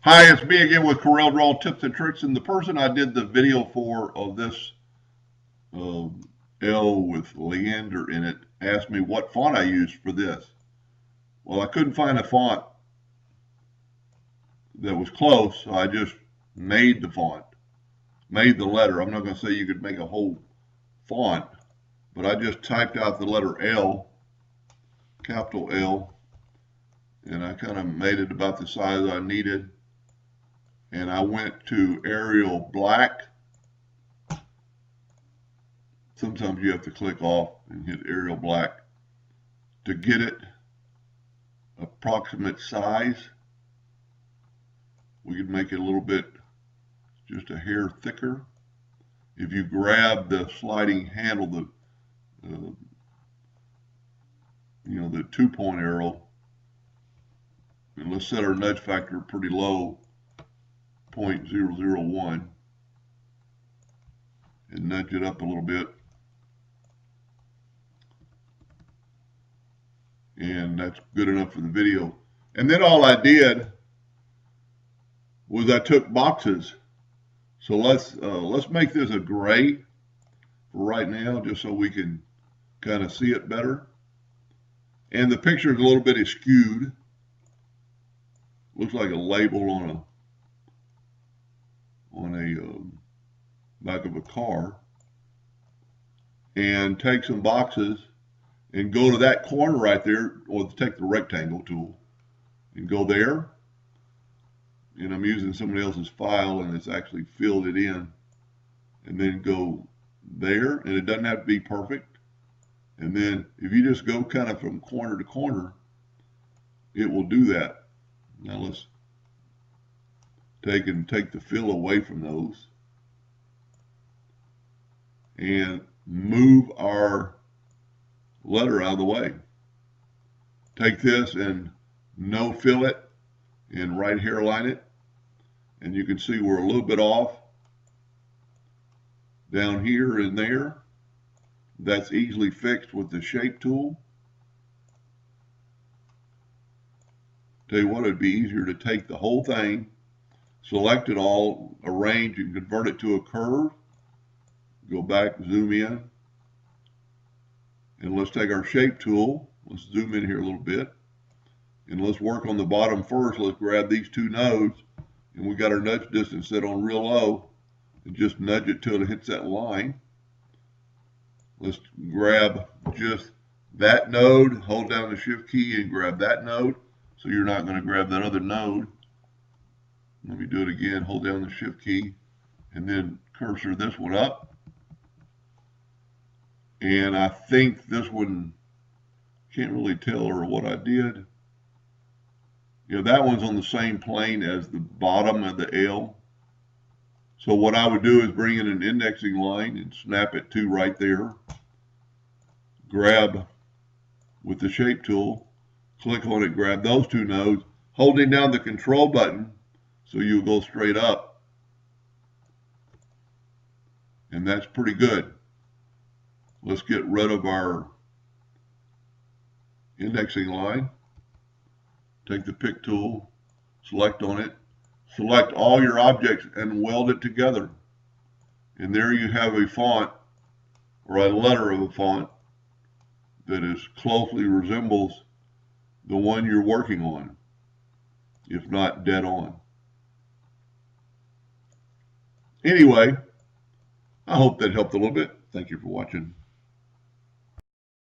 Hi, it's me again with Corel Draw Tips and Tricks, and the person I did the video for of this L with Leander in it asked me what font I used for this. Well, I couldn't find a font that was close, so I just made the font, made the letter. I'm not going to say you could make a whole font, but I just typed out the letter L, capital L, and I kind of made it about the size I needed. And I went to Arial Black. Sometimes you have to click off and hit Arial Black to get it approximate size. We could make it a little bit, just a hair thicker. If you grab the sliding handle, the 2-point arrow, and let's set our nudge factor pretty low, 0.001, and nudge it up a little bit, and that's good enough for the video. And then all I did was I took boxes. So let's make this a gray for right now, just so we can kind of see it better. And the picture is a little bit skewed. Looks like a label on a back of a car. And take some boxes and go to that corner right there, or take the rectangle tool and go there. And I'm using somebody else's file, and it's actually filled it in. And then go there, and it doesn't have to be perfect. And then if you just go kind of from corner to corner, it will do that. Now let's take the fill away from those and move our letter out of the way. Take this and no fill it and right hairline it, and you can see we're a little bit off down here and there. That's easily fixed with the shape tool. Tell you what, it'd be easier to take the whole thing, select it all, arrange and convert it to a curve. Go back, zoom in, and let's take our shape tool. Let's zoom in here a little bit, and let's work on the bottom first. Let's grab these two nodes, and we got our nudge distance set on real low, and just nudge it till it hits that line. Let's grab just that node, hold down the shift key and grab that node, so you're not going to grab that other node. Let me do it again, hold down the shift key and then cursor this one up. And I think this one, can't really tell her what I did. That one's on the same plane as the bottom of the L. So what I would do is bring in an indexing line and snap it to right there. Grab with the shape tool, click on it, grab those two nodes, holding down the control button so you'll go straight up. And that's pretty good. Let's get rid of our indexing line. Take the pick tool, select on it, select all your objects and weld it together. And there you have a font, or a letter of a font, that closely resembles the one you're working on, if not dead on. Anyway, I hope that helped a little bit. Thank you for watching.